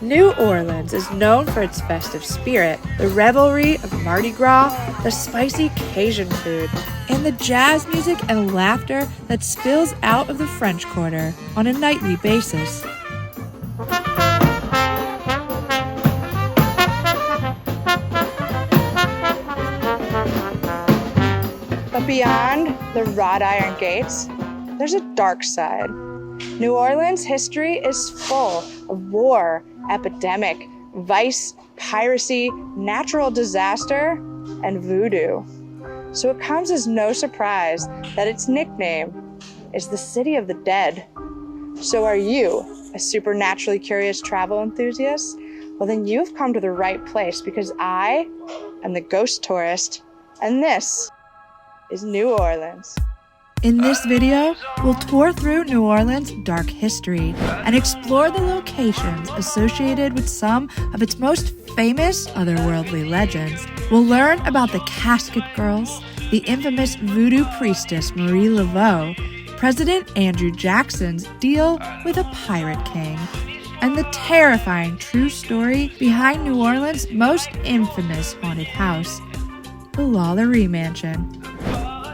New Orleans is known for its festive spirit, the revelry of Mardi Gras, the spicy Cajun food, and the jazz music and laughter that spills out of the French Quarter on a nightly basis. But beyond the wrought iron gates, there's a dark side. New Orleans' history is full of war, epidemic, vice, piracy, natural disaster, and voodoo. So it comes as no surprise that its nickname is the City of the Dead. So are you a supernaturally curious travel enthusiast? Well, then you've come to the right place, because I am the ghost tourist, and this is New Orleans. In this video, we'll tour through New Orleans' dark history and explore the locations associated with some of its most famous otherworldly legends. We'll learn about the Casket Girls, the infamous voodoo priestess Marie Laveau, President Andrew Jackson's deal with a pirate king, and the terrifying true story behind New Orleans' most infamous haunted house, the Lalaurie Mansion.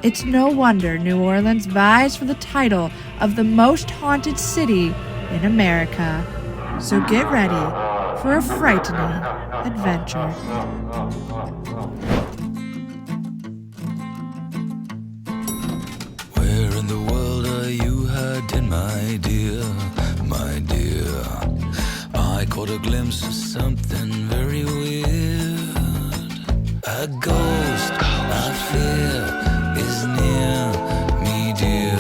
It's no wonder New Orleans vies for the title of the most haunted city in America. So get ready for a frightening adventure. Where in the world are you hiding, my dear, my dear? I caught a glimpse of something very weird. A ghost, I fear, is near me, dear.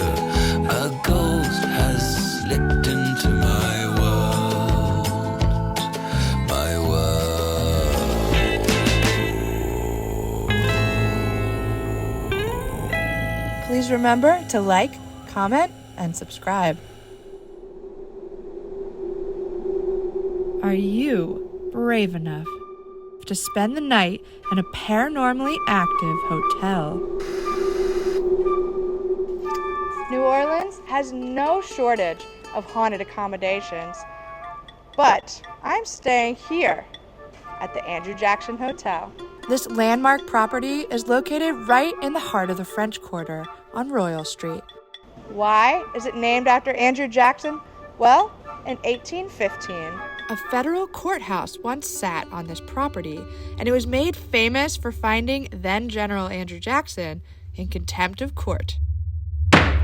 A ghost has slipped into my world, my world. Please remember to like, comment, and subscribe. Are you brave enough to spend the night in a paranormally active hotel? New Orleans has no shortage of haunted accommodations, but I'm staying here at the Andrew Jackson Hotel. This landmark property is located right in the heart of the French Quarter on Royal Street. Why is it named after Andrew Jackson? Well, in 1815, a federal courthouse once sat on this property, and it was made famous for finding then General Andrew Jackson in contempt of court.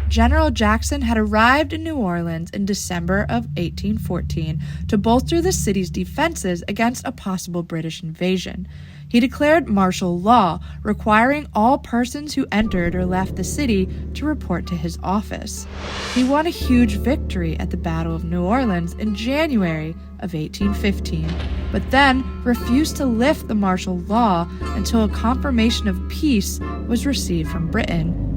General Jackson had arrived in New Orleans in December of 1814 to bolster the city's defenses against a possible British invasion. He declared martial law, requiring all persons who entered or left the city to report to his office. He won a huge victory at the Battle of New Orleans in January of 1815, but then refused to lift the martial law until a confirmation of peace was received from Britain.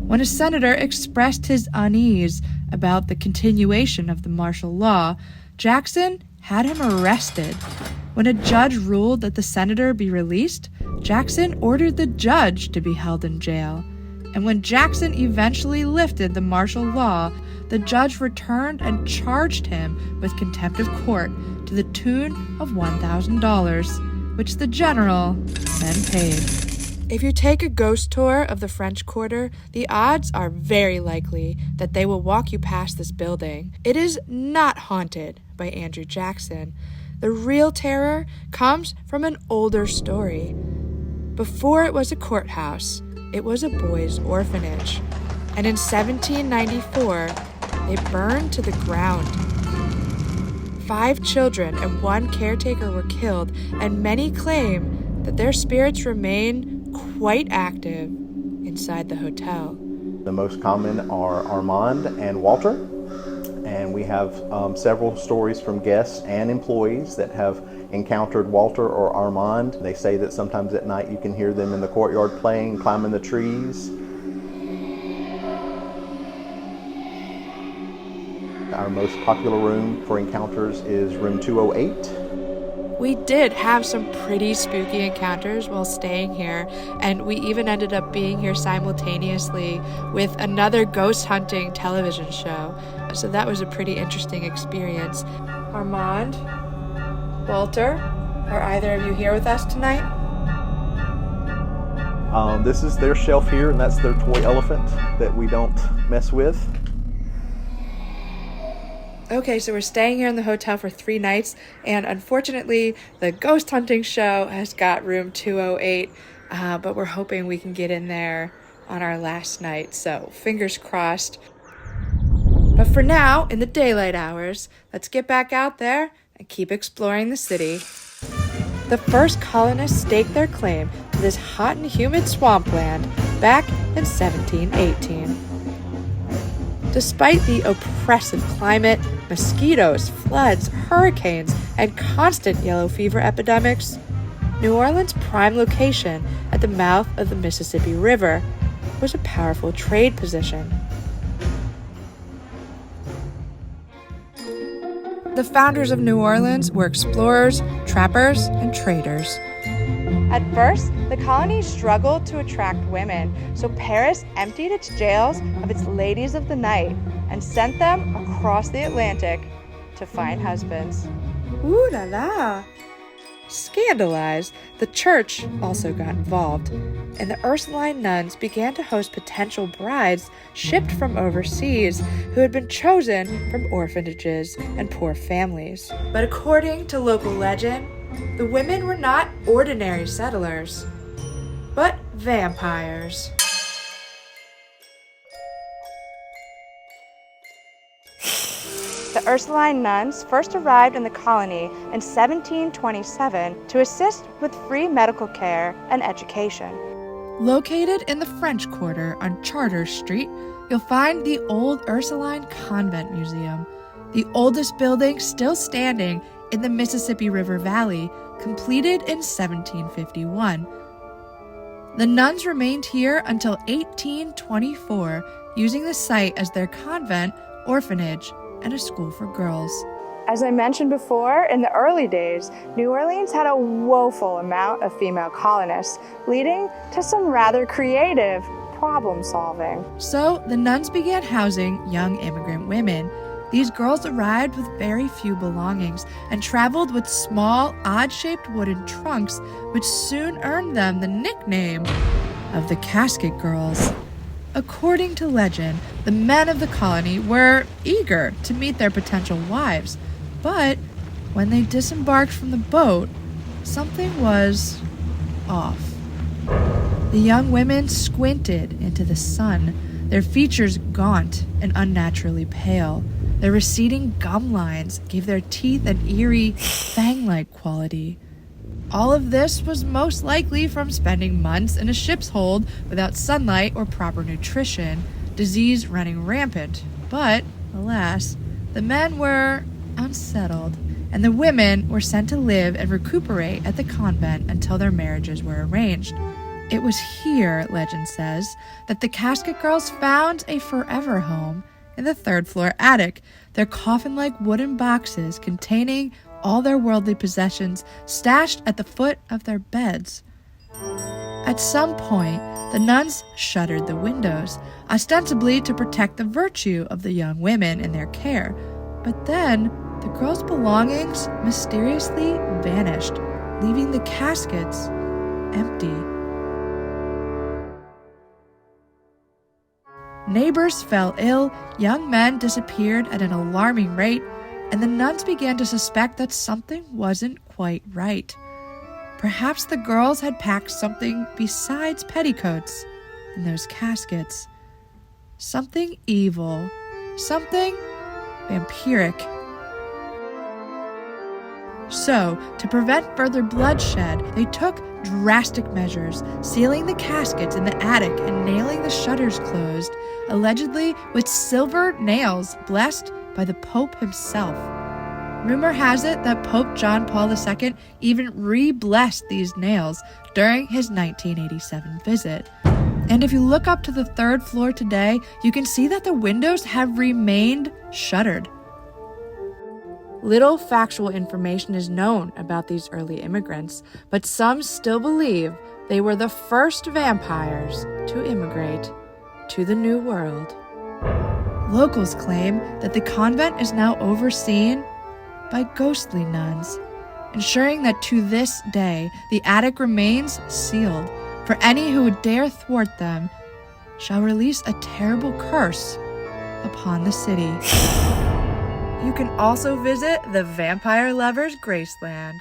When a senator expressed his unease about the continuation of the martial law, Jackson had him arrested. When a judge ruled that the senator be released, Jackson ordered the judge to be held in jail. And when Jackson eventually lifted the martial law, the judge returned and charged him with contempt of court to the tune of $1,000, which the general then paid. If you take a ghost tour of the French Quarter, the odds are very likely that they will walk you past this building. It is not haunted by Andrew Jackson. The real terror comes from an older story. Before it was a courthouse, it was a boys' orphanage. And in 1794, they burned to the ground. 5 children and 1 caretaker were killed, and many claim that their spirits remain quite active inside the hotel. The most common are Armand and Walter, and we have several stories from guests and employees that have encountered Walter or Armand. They say that sometimes at night you can hear them in the courtyard playing, climbing the trees. Our most popular room for encounters is room 208. We did have some pretty spooky encounters while staying here, and we even ended up being here simultaneously with another ghost hunting television show. So that was a pretty interesting experience. Armand, Walter, are either of you here with us tonight? This is their shelf here, and that's their toy elephant that we don't mess with. Okay, so we're staying here in the hotel for 3 nights, and unfortunately, the ghost hunting show has got room 208, but we're hoping we can get in there on our last night, so fingers crossed. But for now, in the daylight hours, let's get back out there and keep exploring the city. The first colonists staked their claim to this hot and humid swampland back in 1718. Despite the oppressive climate, mosquitoes, floods, hurricanes, and constant yellow fever epidemics, New Orleans' prime location at the mouth of the Mississippi River was a powerful trade position. The founders of New Orleans were explorers, trappers, and traders. At first, the colony struggled to attract women, so Paris emptied its jails of its ladies of the night and sent them across the Atlantic to find husbands. Ooh la la! Scandalized, the church also got involved, and the Ursuline nuns began to host potential brides shipped from overseas who had been chosen from orphanages and poor families. But according to local legend, the women were not ordinary settlers, but vampires. The Ursuline nuns first arrived in the colony in 1727 to assist with free medical care and education. Located in the French Quarter on Chartres Street, you'll find the old Ursuline Convent Museum, the oldest building still standing in the Mississippi River Valley, completed in 1751. The nuns remained here until 1824, using the site as their convent, orphanage, and a school for girls. As I mentioned before, in the early days, New Orleans had a woeful amount of female colonists, leading to some rather creative problem solving. So the nuns began housing young immigrant women. These girls arrived with very few belongings and traveled with small, odd-shaped wooden trunks, which soon earned them the nickname of the Casket Girls. According to legend, the men of the colony were eager to meet their potential wives, but when they disembarked from the boat, something was off. The young women squinted into the sun, their features gaunt and unnaturally pale. Their receding gum lines gave their teeth an eerie, fang-like quality. All of this was most likely from spending months in a ship's hold without sunlight or proper nutrition, disease running rampant. But, alas, the men were unsettled, and the women were sent to live and recuperate at the convent until their marriages were arranged. It was here, legend says, that the Casket Girls found a forever home in the third-floor attic, their coffin-like wooden boxes containing all their worldly possessions stashed at the foot of their beds. At some point, the nuns shuttered the windows, ostensibly to protect the virtue of the young women in their care. But then, the girls' belongings mysteriously vanished, leaving the caskets empty. Neighbors fell ill, young men disappeared at an alarming rate, and the nuns began to suspect that something wasn't quite right. Perhaps the girls had packed something besides petticoats in those caskets. Something evil, something vampiric. So, to prevent further bloodshed, they took drastic measures, sealing the caskets in the attic and nailing the shutters closed, allegedly with silver nails blessed by the Pope himself. Rumor has it that Pope John Paul II even re-blessed these nails during his 1987 visit. And if you look up to the third floor today, you can see that the windows have remained shuttered. Little factual information is known about these early immigrants, but some still believe they were the first vampires to immigrate to the New World. Locals claim that the convent is now overseen by ghostly nuns, ensuring that to this day the attic remains sealed, for any who would dare thwart them shall release a terrible curse upon the city. You can also visit the Vampire Lovers Graceland.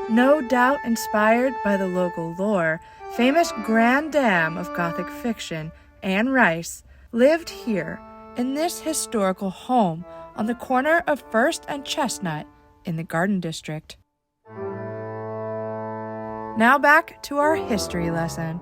No doubt inspired by the local lore, famous Grand Dame of Gothic fiction, Anne Rice, lived here in this historical home on the corner of First and Chestnut in the Garden District. Now back to our history lesson.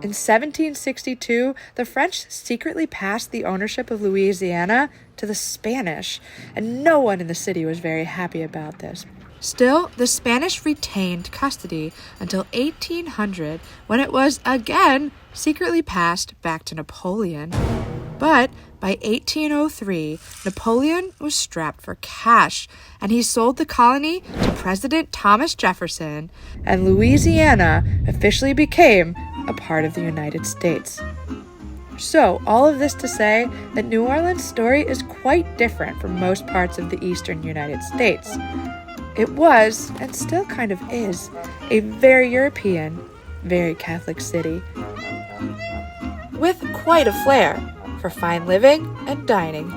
In 1762, the French secretly passed the ownership of Louisiana to the Spanish, and no one in the city was very happy about this. Still, the Spanish retained custody until 1800, when it was again secretly passed back to Napoleon. But by 1803, Napoleon was strapped for cash, and he sold the colony to President Thomas Jefferson, and Louisiana officially became a part of the United States. So, all of this to say that New Orleans' story is quite different from most parts of the eastern United States. It was, and still kind of is, a very European, very Catholic city, with quite a flair for fine living and dining.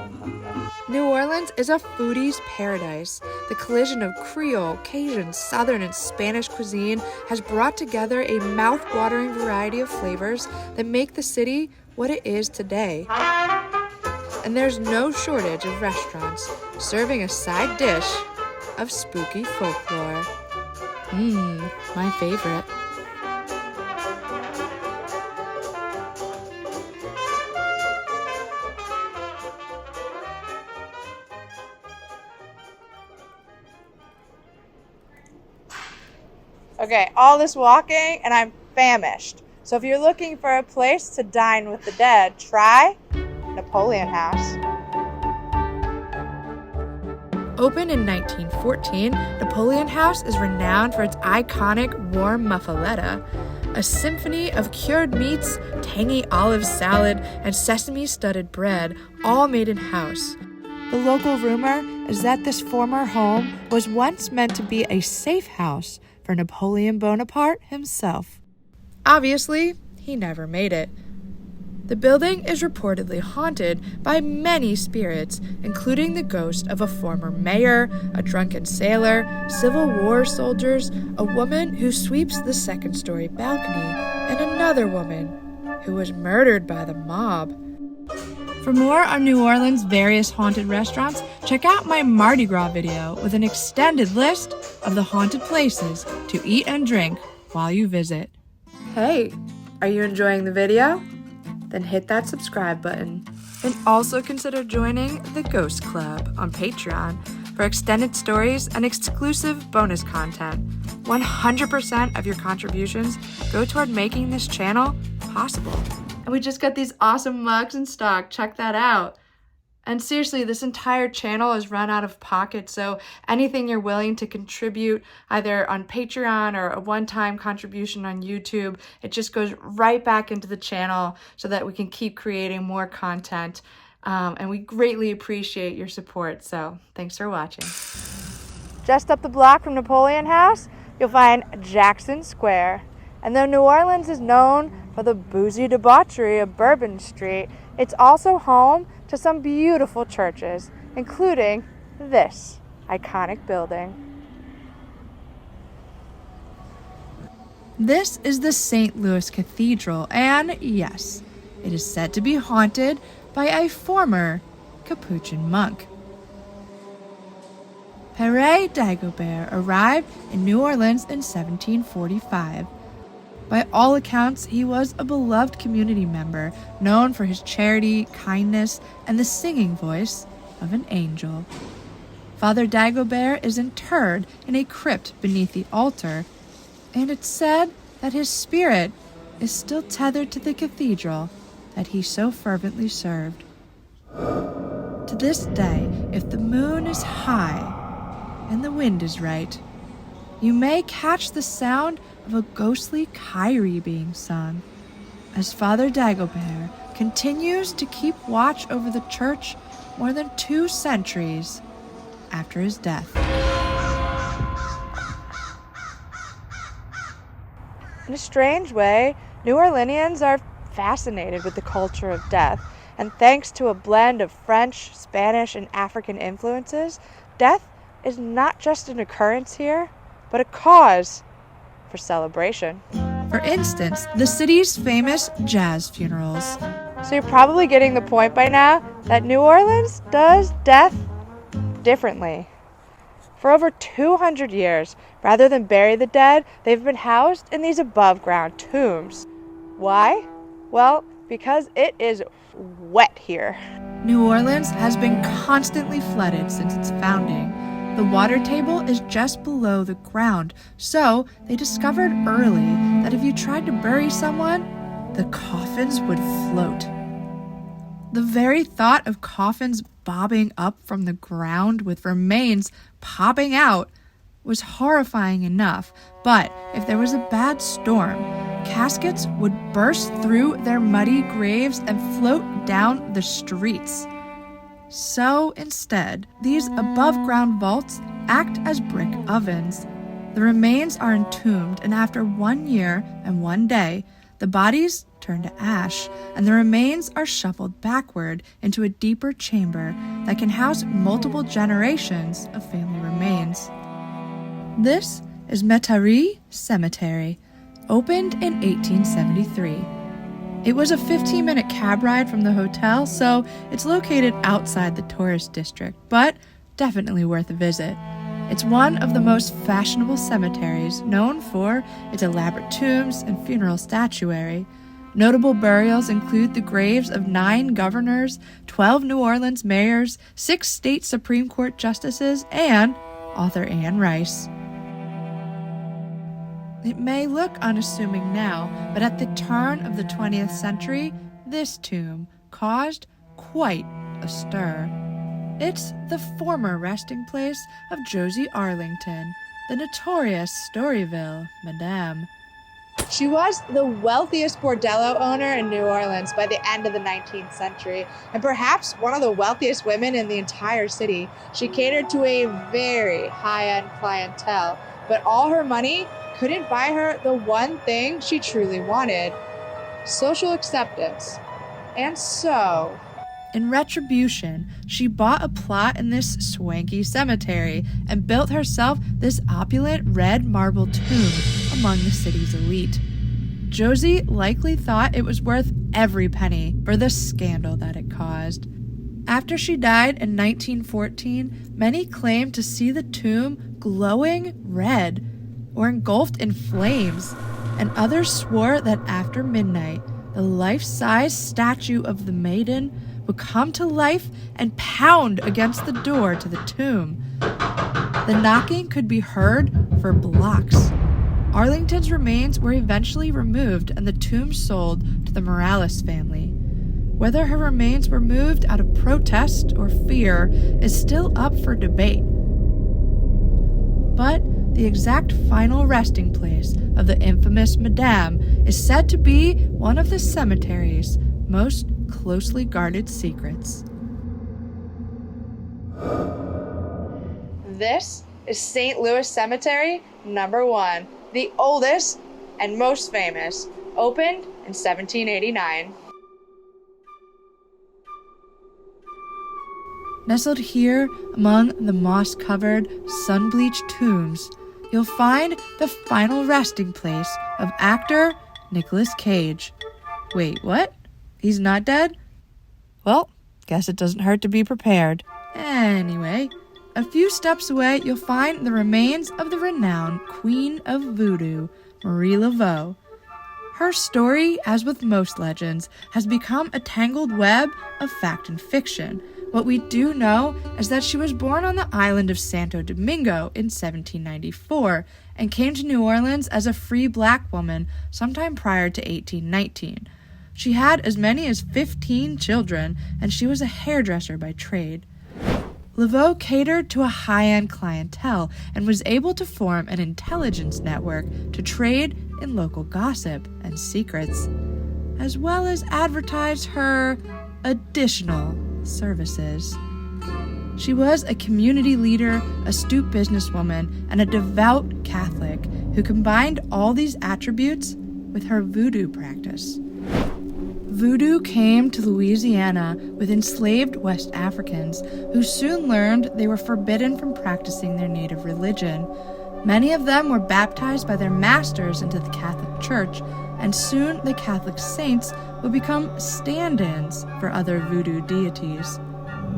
New Orleans is a foodie's paradise. The collision of Creole, Cajun, Southern, and Spanish cuisine has brought together a mouth-watering variety of flavors that make the city what it is today. And there's no shortage of restaurants serving a side dish of spooky folklore. My favorite. Okay, all this walking and I'm famished. So if you're looking for a place to dine with the dead, try Napoleon House. Opened in 1914, Napoleon House is renowned for its iconic warm muffaletta, a symphony of cured meats, tangy olive salad, and sesame-studded bread, all made in-house. The local rumor is that this former home was once meant to be a safe house for Napoleon Bonaparte himself. Obviously, he never made it. The building is reportedly haunted by many spirits, including the ghost of a former mayor, a drunken sailor, Civil War soldiers, a woman who sweeps the second-story balcony, and another woman who was murdered by the mob. For more on New Orleans' various haunted restaurants, check out my Mardi Gras video with an extended list of the haunted places to eat and drink while you visit. Hey, are you enjoying the video? Then hit that subscribe button. And also consider joining the Ghost Club on Patreon for extended stories and exclusive bonus content. 100% of your contributions go toward making this channel possible. And we just got these awesome mugs in stock. Check that out. And seriously, this entire channel is run out of pocket, so anything you're willing to contribute, either on Patreon or a one-time contribution on YouTube, it just goes right back into the channel so that we can keep creating more content. And we greatly appreciate your support, so thanks for watching. Just up the block from Napoleon House, you'll find Jackson Square. And though New Orleans is known for the boozy debauchery of Bourbon Street, it's also home to some beautiful churches, including this iconic building. This is the St. Louis Cathedral, and yes, it is said to be haunted by a former Capuchin monk. Père Dagobert arrived in New Orleans in 1745. By all accounts, he was a beloved community member, known for his charity, kindness, and the singing voice of an angel. Father Dagobert is interred in a crypt beneath the altar, and it's said that his spirit is still tethered to the cathedral that he so fervently served. To this day, if the moon is high and the wind is right, you may catch the sound of a ghostly Kyrie being sung, as Father Dagobert continues to keep watch over the church more than 2 centuries after his death. In a strange way, New Orleanians are fascinated with the culture of death, and thanks to a blend of French, Spanish, and African influences, death is not just an occurrence here, but a cause for celebration. For instance, the city's famous jazz funerals. So you're probably getting the point by now that New Orleans does death differently. For over 200 years, rather than bury the dead, they've been housed in these above-ground tombs. Why? Well, because it is wet here. New Orleans has been constantly flooded since its founding. The water table is just below the ground, so they discovered early that if you tried to bury someone, the coffins would float. The very thought of coffins bobbing up from the ground with remains popping out was horrifying enough, but if there was a bad storm, caskets would burst through their muddy graves and float down the streets. So instead, these above-ground vaults act as brick ovens. The remains are entombed, and after 1 year and 1 day, the bodies turn to ash, and the remains are shuffled backward into a deeper chamber that can house multiple generations of family remains. This is Metarie Cemetery, opened in 1873. It was a 15-minute cab ride from the hotel, so it's located outside the tourist district, but definitely worth a visit. It's one of the most fashionable cemeteries, known for its elaborate tombs and funeral statuary. Notable burials include the graves of 9 governors, 12 New Orleans mayors, 6 state Supreme Court justices, and author Anne Rice. It may look unassuming now, but at the turn of the 20th century, this tomb caused quite a stir. It's the former resting place of Josie Arlington, the notorious Storyville Madame. She was the wealthiest bordello owner in New Orleans by the end of the 19th century, and perhaps one of the wealthiest women in the entire city. She catered to a very high-end clientele, but all her money couldn't buy her the one thing she truly wanted: social acceptance. And so, in retribution, she bought a plot in this swanky cemetery and built herself this opulent red marble tomb among the city's elite. Josie likely thought it was worth every penny for the scandal that it caused. After she died in 1914, many claimed to see the tomb glowing red or engulfed in flames, and others swore that after midnight, the life-size statue of the maiden would come to life and pound against the door to the tomb. The knocking could be heard for blocks. Arlington's remains were eventually removed and the tomb sold to the Morales family. Whether her remains were moved out of protest or fear is still up for debate. But the exact final resting place of the infamous Madame is said to be one of the cemetery's most closely guarded secrets. this is St. Louis Cemetery number 1, the oldest and most famous, opened in 1789. Nestled here among the moss-covered, sun-bleached tombs, you'll find the final resting place of actor Nicolas Cage. Wait, what? He's not dead? Well, guess it doesn't hurt to be prepared. Anyway, a few steps away, you'll find the remains of the renowned Queen of Voodoo, Marie Laveau. Her story, as with most legends, has become a tangled web of fact and fiction. What we do know is that she was born on the island of Santo Domingo in 1794 and came to New Orleans as a free black woman sometime prior to 1819. She had as many as 15 children, and she was a hairdresser by trade. Laveau catered to a high-end clientele and was able to form an intelligence network to trade in local gossip and secrets, as well as advertise her additional services. She was a community leader, astute businesswoman, and a devout Catholic, who combined all these attributes with her voodoo practice. Voodoo came to Louisiana with enslaved West Africans who soon learned they were forbidden from practicing their native religion. Many of them were baptized by their masters into the Catholic Church, and soon the Catholic saints would become stand-ins for other voodoo deities.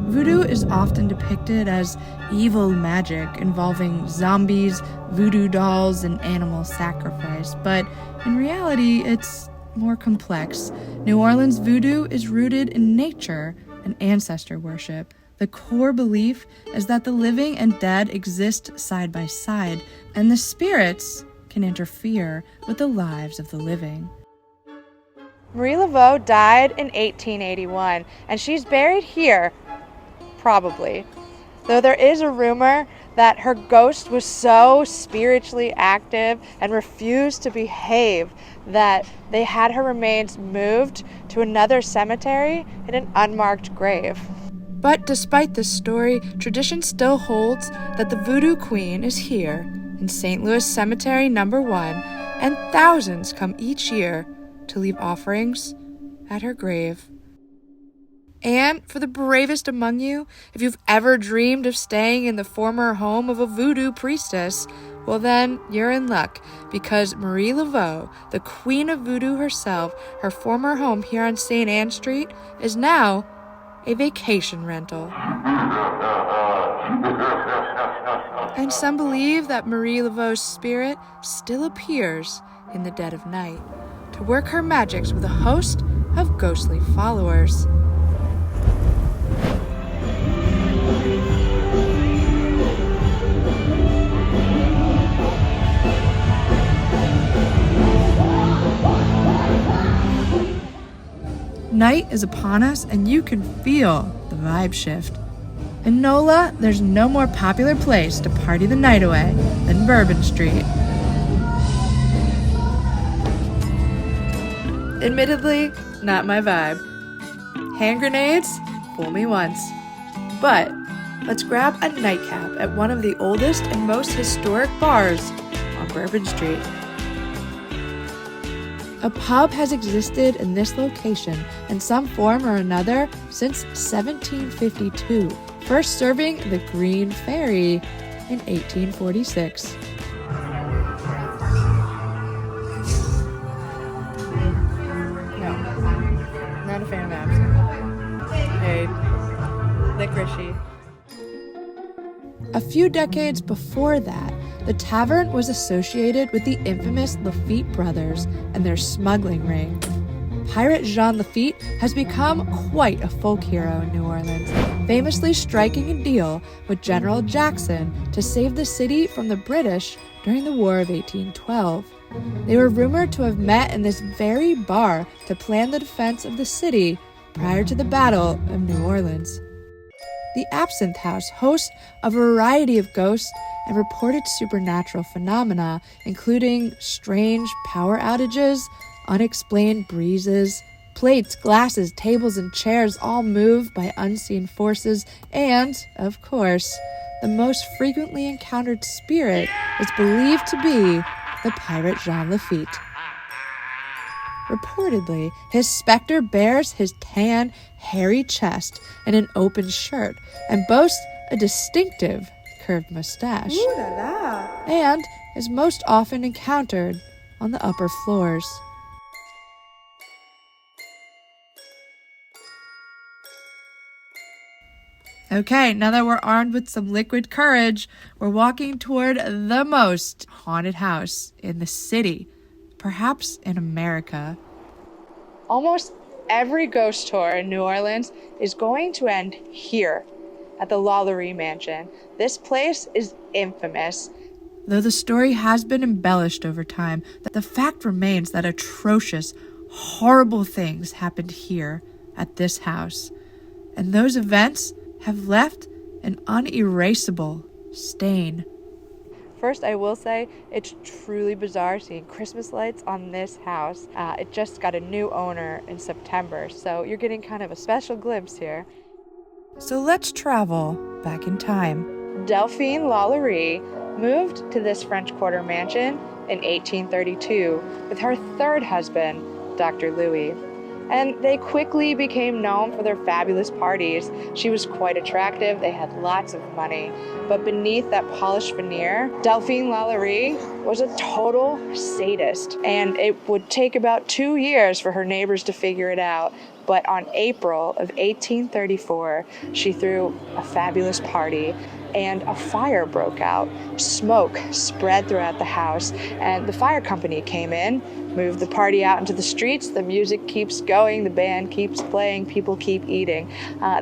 Voodoo is often depicted as evil magic involving zombies, voodoo dolls, and animal sacrifice, but in reality, it's more complex. New Orleans voodoo is rooted in nature and ancestor worship. The core belief is that the living and dead exist side by side, and the spirits can interfere with the lives of the living. Marie Laveau died in 1881, and she's buried here, probably. Though there is a rumor that her ghost was so spiritually active and refused to behave that they had her remains moved to another cemetery in an unmarked grave. But despite this story, tradition still holds that the Voodoo Queen is here in St. Louis Cemetery No. 1, and thousands come each year to leave offerings at her grave. And for the bravest among you, if you've ever dreamed of staying in the former home of a voodoo priestess, well then, you're in luck, because Marie Laveau, the queen of voodoo herself, her former home here on St. Anne Street, is now a vacation rental. And some believe that Marie Laveau's spirit still appears in the dead of night to work her magics with a host of ghostly followers. Night is upon us, and you can feel the vibe shift. In Nola, there's no more popular place to party the night away than Bourbon Street. Admittedly, not my vibe. Hand grenades? Fool me once. But let's grab a nightcap at one of the oldest and most historic bars on Bourbon Street. A pub has existed in this location in some form or another since 1752, first serving the Green Fairy in 1846. No, not a fan of absinthe. Hey, licoricey. A few decades before that, the tavern was associated with the infamous Lafitte brothers and their smuggling ring. Pirate Jean Lafitte has become quite a folk hero in New Orleans, famously striking a deal with General Jackson to save the city from the British during the War of 1812. They were rumored to have met in this very bar to plan the defense of the city prior to the Battle of New Orleans. The Absinthe House hosts a variety of ghosts and reported supernatural phenomena, including strange power outages, unexplained breezes, plates, glasses, tables, and chairs all moved by unseen forces, and, of course, the most frequently encountered spirit is believed to be the pirate Jean Lafitte. Reportedly, his specter bears his tan, hairy chest and an open shirt, and boasts a distinctive curved mustache. Ooh la la. And is most often encountered on the upper floors. Okay, now that we're armed with some liquid courage, we're walking toward the most haunted house in the city, perhaps in America. Almost every ghost tour in New Orleans is going to end here at the Lalaurie Mansion. This place is infamous. Though the story has been embellished over time, the fact remains that atrocious, horrible things happened here at this house. And those events have left an unerasable stain. First, I will say it's truly bizarre seeing Christmas lights on this house. It just got a new owner in September, so you're getting kind of a special glimpse here. So let's travel back in time. Delphine Lalaurie moved to this French Quarter mansion in 1832 with her third husband, Dr. Louis. And they quickly became known for their fabulous parties. She was quite attractive, they had lots of money, but beneath that polished veneer, Delphine Lalaurie was a total sadist, and it would take about 2 years for her neighbors to figure it out. But on April of 1834, she threw a fabulous party, and a fire broke out. Smoke spread throughout the house, and the fire company came in, moved the party out into the streets. The music keeps going, the band keeps playing, people keep eating.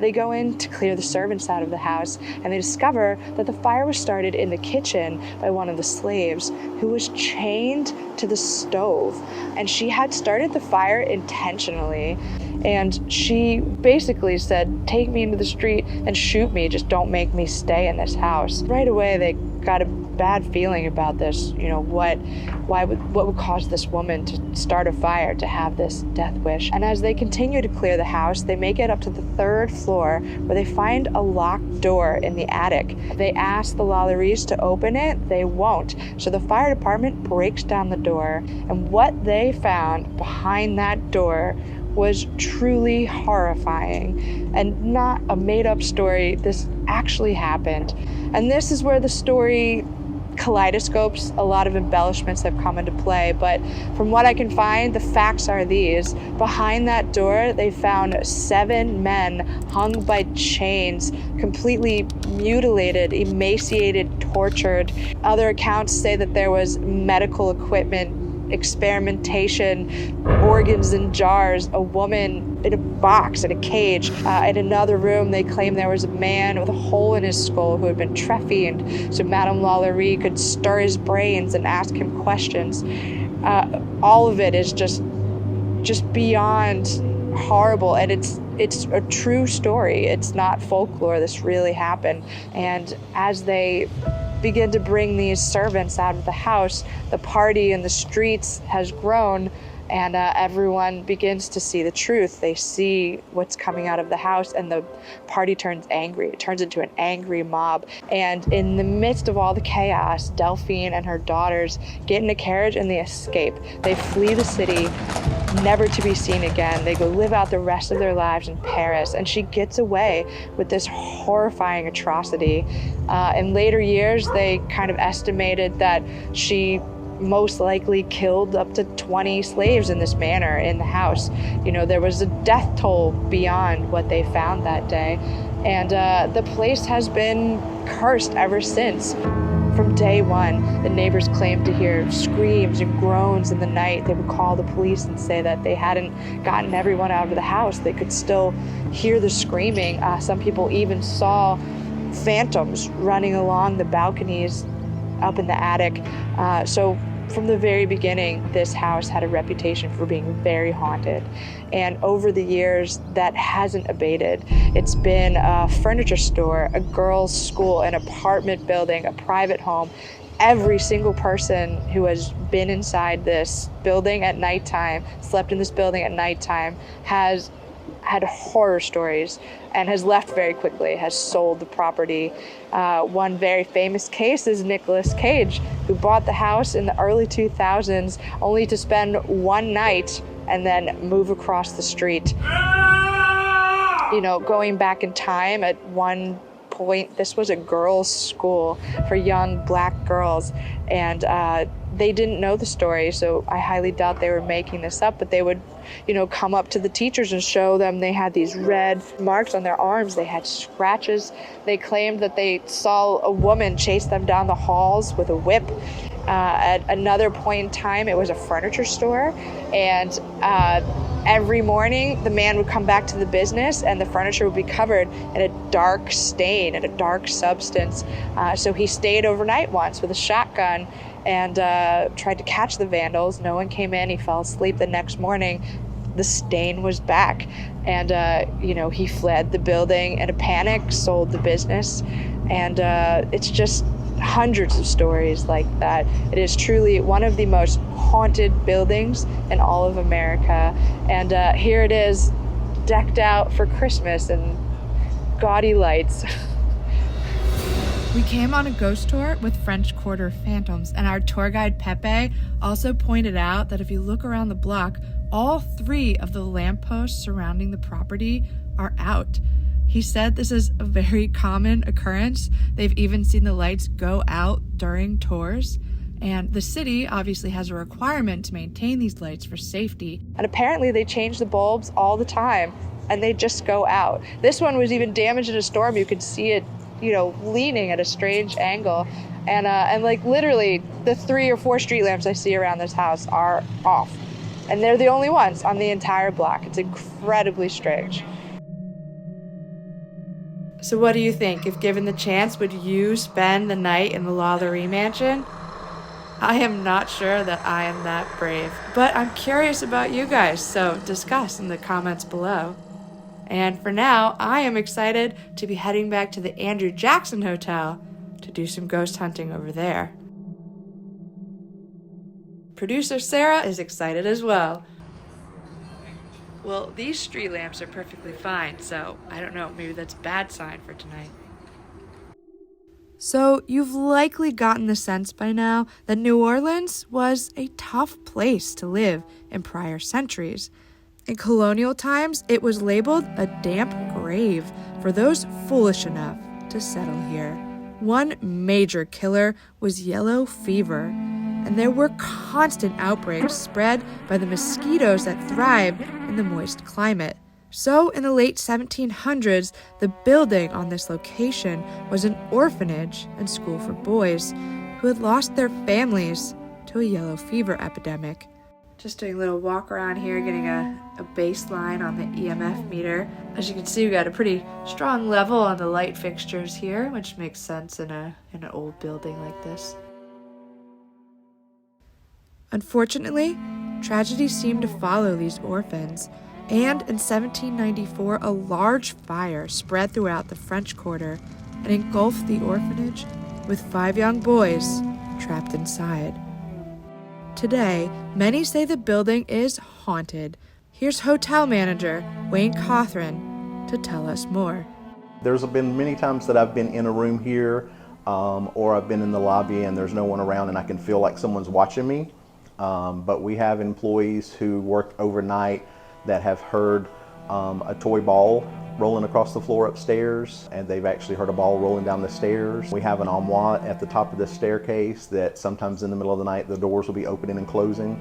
They go in to clear the servants out of the house, and they discover that the fire was started in the kitchen by one of the slaves who was chained to the stove. And she had started the fire intentionally. And she basically said, "Take me into the street and shoot me, just don't make me stay in this house." Right away, they got a bad feeling about this. What would cause this woman to start a fire, to have this death wish? And as they continue to clear the house, they make it up to the 3rd floor, where they find a locked door in the attic. They ask the Lalauries to open it, they won't. So the fire department breaks down the door, and what they found behind that door was truly horrifying and not a made-up story. This actually happened. And this is where the story kaleidoscopes. A lot of embellishments have come into play, but from what I can find, the facts are these. Behind that door, they found 7 men hung by chains, completely mutilated, emaciated, tortured. Other accounts say that there was medical equipment, experimentation, organs in jars, a woman in a box, in a cage. In another room, they claim there was a man with a hole in his skull who had been trephined, so Madame Lalaurie could stir his brains and ask him questions. All of it is just beyond horrible, and it's a true story. It's not folklore. This really happened. And as they begin to bring these servants out of the house, the party in the streets has grown, and everyone begins to see the truth. They see what's coming out of the house, and the party turns angry. It turns into an angry mob. And in the midst of all the chaos, Delphine and her daughters get in a carriage and they escape. They flee the city, never to be seen again. They go live out the rest of their lives in Paris, and she gets away with this horrifying atrocity. In later years, they kind of estimated that she most likely killed up to 20 slaves in this manner in the house. There was a death toll beyond what they found that day. And the place has been cursed ever since. From day one, the neighbors claimed to hear screams and groans in the night. They would call the police and say that they hadn't gotten everyone out of the house. They could still hear the screaming. Some people even saw phantoms running along the balconies up in the attic. So from the very beginning, this house had a reputation for being very haunted. And over the years, that hasn't abated. It's been a furniture store, a girls' school, an apartment building, a private home. Every single person who has been inside this building at nighttime, slept in this building at nighttime, has had horror stories and has left very quickly, has sold the property. One very famous case is Nicolas Cage, who bought the house in the early 2000s only to spend one night and then move across the street. Going back in time, at one point, this was a girls' school for young black girls, and they didn't know the story, so I highly doubt they were making this up, but they would, come up to the teachers and show them they had these red marks on their arms, they had scratches. They claimed that they saw a woman chase them down the halls with a whip. At another point in time, it was a furniture store, and every morning the man would come back to the business and the furniture would be covered in a dark stain and a dark substance. So he stayed overnight once with a shotgun and tried to catch the vandals. No one came in. He fell asleep. The next morning, the stain was back. And, he fled the building in a panic, sold the business. And it's just hundreds of stories like that. It is truly one of the most haunted buildings in all of America. And here it is, decked out for Christmas and gaudy lights. We came on a ghost tour with French Quarter phantoms, and our tour guide Pepe also pointed out that if you look around the block, all 3 of the lampposts surrounding the property are out. He said this is a very common occurrence. They've even seen the lights go out during tours. And the city obviously has a requirement to maintain these lights for safety. And apparently they change the bulbs all the time and they just go out. This one was even damaged in a storm. You could see it, leaning at a strange angle. And like literally the 3 or 4 street lamps I see around this house are off. And they're the only ones on the entire block. It's incredibly strange. So what do you think? If given the chance, would you spend the night in the Lalaurie Mansion? I am not sure that I am that brave, but I'm curious about you guys, so discuss in the comments below. And for now, I am excited to be heading back to the Andrew Jackson Hotel to do some ghost hunting over there. Producer Sarah is excited as well. Well, these street lamps are perfectly fine, so I don't know, maybe that's a bad sign for tonight. So you've likely gotten the sense by now that New Orleans was a tough place to live in prior centuries. In colonial times, it was labeled a damp grave for those foolish enough to settle here. One major killer was yellow fever, and there were constant outbreaks spread by the mosquitoes that thrive in the moist climate. So in the late 1700s, the building on this location was an orphanage and school for boys who had lost their families to a yellow fever epidemic. Just doing a little walk around here, getting a baseline on the EMF meter. As you can see, we got a pretty strong level on the light fixtures here, which makes sense in an old building like this. Unfortunately, tragedy seemed to follow these orphans. And in 1794, a large fire spread throughout the French Quarter and engulfed the orphanage with 5 young boys trapped inside. Today, many say the building is haunted. Here's hotel manager Wayne Cothran to tell us more. There's been many times that I've been in a room here or I've been in the lobby and there's no one around and I can feel like someone's watching me. But we have employees who work overnight that have heard a toy ball rolling across the floor upstairs, and they've actually heard a ball rolling down the stairs. We have an armoire at the top of the staircase that sometimes in the middle of the night the doors will be opening and closing.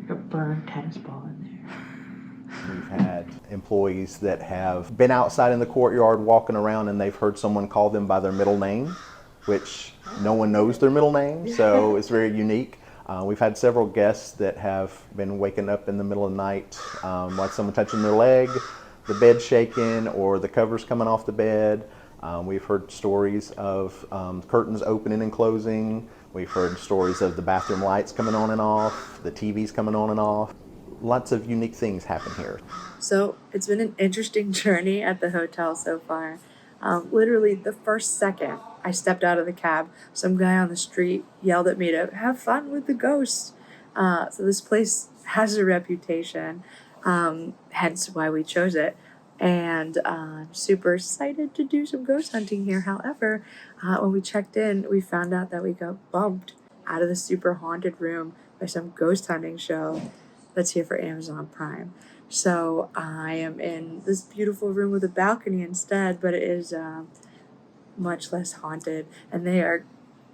Like a burned tennis ball in there. We've had employees that have been outside in the courtyard walking around and they've heard someone call them by their middle name, which no one knows their middle name, so it's very unique. We've had several guests that have been waking up in the middle of the night, like someone touching their leg, the bed shaking, or the covers coming off the bed. We've heard stories of curtains opening and closing. We've heard stories of the bathroom lights coming on and off, the TVs coming on and off. Lots of unique things happen here. So it's been an interesting journey at the hotel so far. Literally the first second I stepped out of the cab, some guy on the street yelled at me to have fun with the ghosts. So this place has a reputation, hence why we chose it. And I'm super excited to do some ghost hunting here. However, when we checked in, we found out that we got bumped out of the super haunted room by some ghost hunting show that's here for Amazon Prime. So I am in this beautiful room with a balcony instead, but it is much less haunted, and they are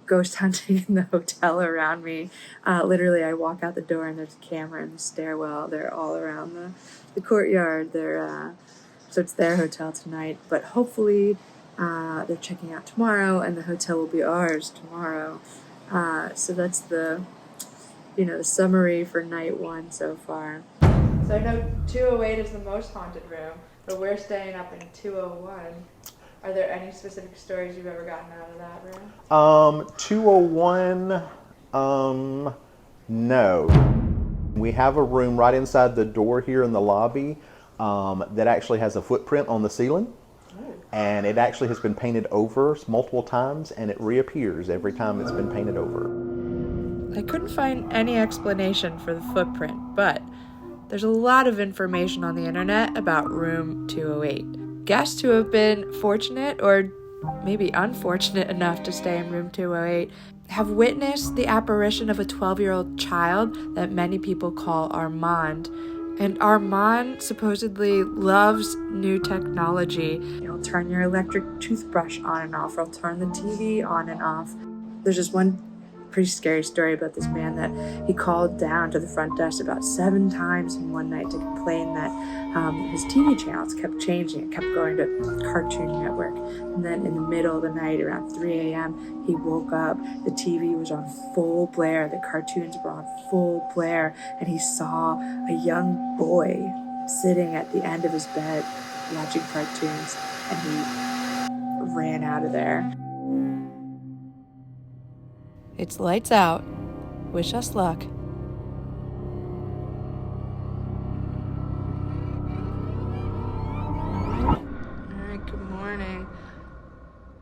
ghost hunting in the hotel around me. Literally, I walk out the door and there's a camera in the stairwell. They're all around the courtyard. So it's their hotel tonight, but hopefully they're checking out tomorrow, and the hotel will be ours tomorrow. So that's the summary for night 1 so far. So I know 208 is the most haunted room, but we're staying up in 201. Are there any specific stories you've ever gotten out of that room? 201, no. We have a room right inside the door here in the lobby that actually has a footprint on the ceiling. And it actually has been painted over multiple times, and it reappears every time it's been painted over. I couldn't find any explanation for the footprint, but there's a lot of information on the internet about room 208. Guests who have been fortunate or maybe unfortunate enough to stay in room 208 have witnessed the apparition of a 12-year-old child that many people call Armand. And Armand supposedly loves new technology. He'll turn your electric toothbrush on and off, or he'll turn the TV on and off. There's just one pretty scary story about this man that he called down to the front desk about 7 times in one night to complain that his TV channels kept changing. It kept going to Cartoon Network. And then in the middle of the night, around 3 a.m., he woke up. The TV was on full blare. The cartoons were on full blare. And he saw a young boy sitting at the end of his bed watching cartoons. And he ran out of there. It's lights out. Wish us luck. Alright, good morning.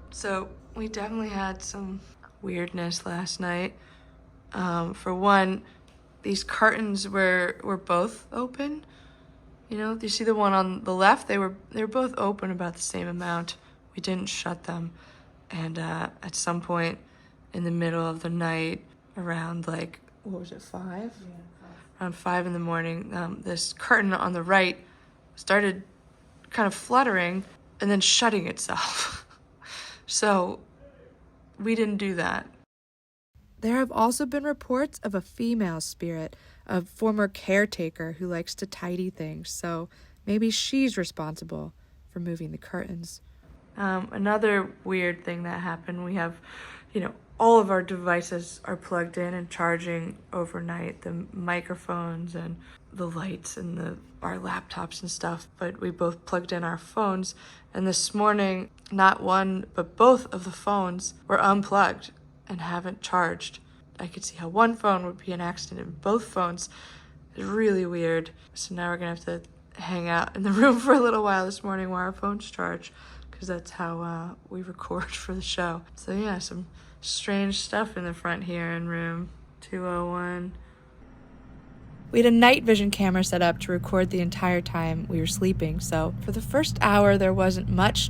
So, we definitely had some weirdness last night. For one, these curtains were both open. You know, you see the one on the left? They were both open about the same amount. We didn't shut them. And at some point in the middle of the night, around like, what was it, 5? Yeah, 5. Around 5 in the morning, this curtain on the right started kind of fluttering and then shutting itself. So we didn't do that. There have also been reports of a female spirit, a former caretaker who likes to tidy things, so maybe she's responsible for moving the curtains. Another weird thing that happened, we have, all of our devices are plugged in and charging overnight, the microphones and the lights and our laptops and stuff, but we both plugged in our phones. And this morning, not one, but both of the phones were unplugged and haven't charged. I could see how one phone would be an accident, and both phones is really weird. So now we're gonna have to hang out in the room for a little while this morning while our phones charge, because that's how we record for the show. So yeah, some strange stuff in the front here in room 201. We had a night vision camera set up to record the entire time we were sleeping, so for the first hour there wasn't much.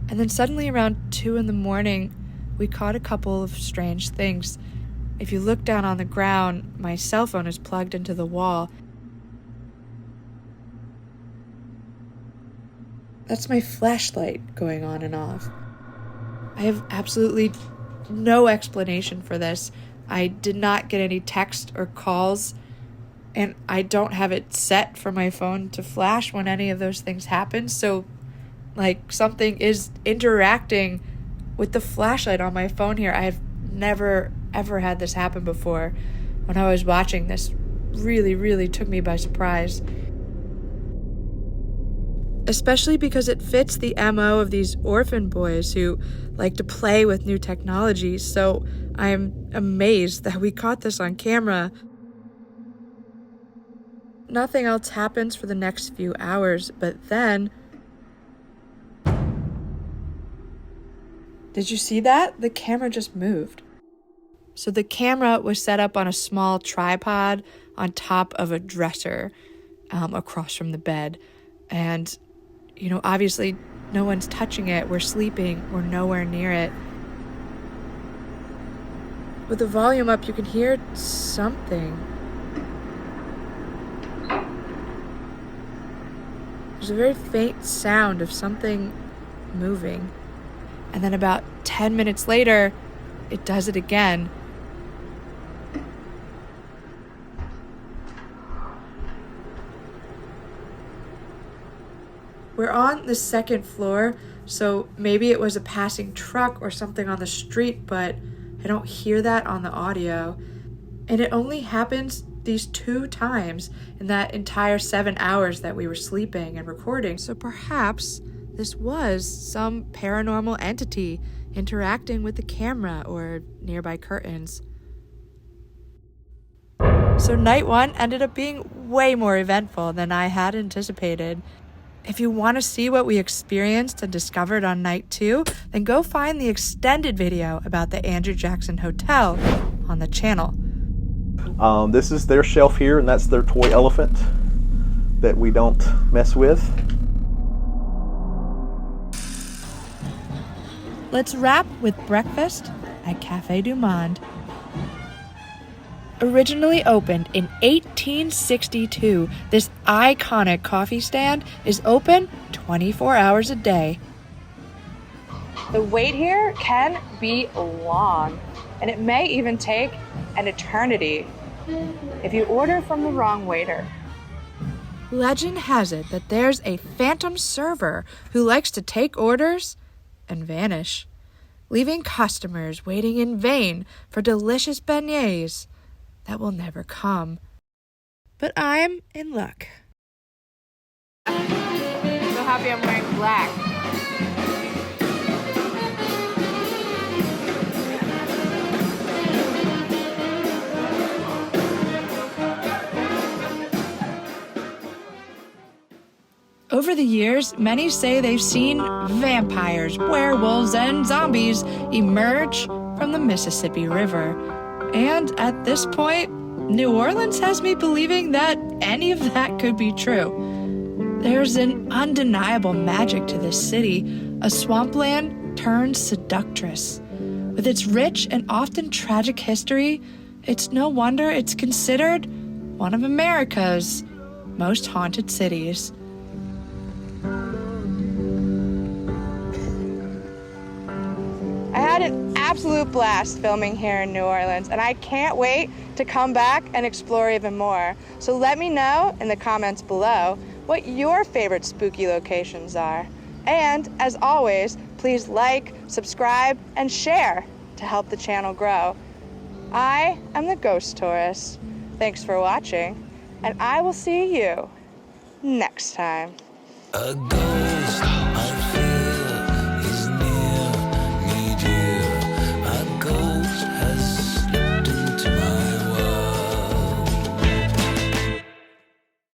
And then suddenly around 2 in the morning, we caught a couple of strange things. If you look down on the ground, my cell phone is plugged into the wall. That's my flashlight going on and off. I have absolutely no explanation for this. I did not get any text or calls, and I don't have it set for my phone to flash when any of those things happen. So, something is interacting with the flashlight on my phone here. I've never, ever had this happen before. When I was watching this, really, really took me by surprise. Especially because it fits the MO of these orphan boys who like to play with new technology. So I'm amazed that we caught this on camera. Nothing else happens for the next few hours, but then... Did you see that? The camera just moved. So the camera was set up on a small tripod on top of a dresser across from the bed. And obviously no one's touching it. We're sleeping. We're nowhere near it. With the volume up, you can hear something. There's a very faint sound of something moving. And then about 10 minutes later, it does it again. We're on the second floor, so maybe it was a passing truck or something on the street, but I don't hear that on the audio. And it only happens these 2 times in that entire 7 hours that we were sleeping and recording. So perhaps this was some paranormal entity interacting with the camera or nearby curtains. So night 1 ended up being way more eventful than I had anticipated. If you want to see what we experienced and discovered on night 2, then go find the extended video about the Andrew Jackson Hotel on the channel. This is their shelf here, and that's their toy elephant that we don't mess with. Let's wrap with breakfast at Café du Monde. Originally opened in 1862, this iconic coffee stand is open 24 hours a day. The wait here can be long, and it may even take an eternity if you order from the wrong waiter. Legend has it that there's a phantom server who likes to take orders and vanish, leaving customers waiting in vain for delicious beignets that will never come. But I'm in luck. So happy I'm wearing black. Over the years, many say they've seen vampires, werewolves, and zombies emerge from the Mississippi River. And at this point, New Orleans has me believing that any of that could be true. There's an undeniable magic to this city, a swampland turned seductress. With its rich and often tragic history, it's no wonder it's considered one of America's most haunted cities. I had an absolute blast filming here in New Orleans, and I can't wait to come back and explore even more. So let me know in the comments below what your favorite spooky locations are. And as always, please like, subscribe, and share to help the channel grow. I am the Ghost Tourist. Thanks for watching, and I will see you next time. A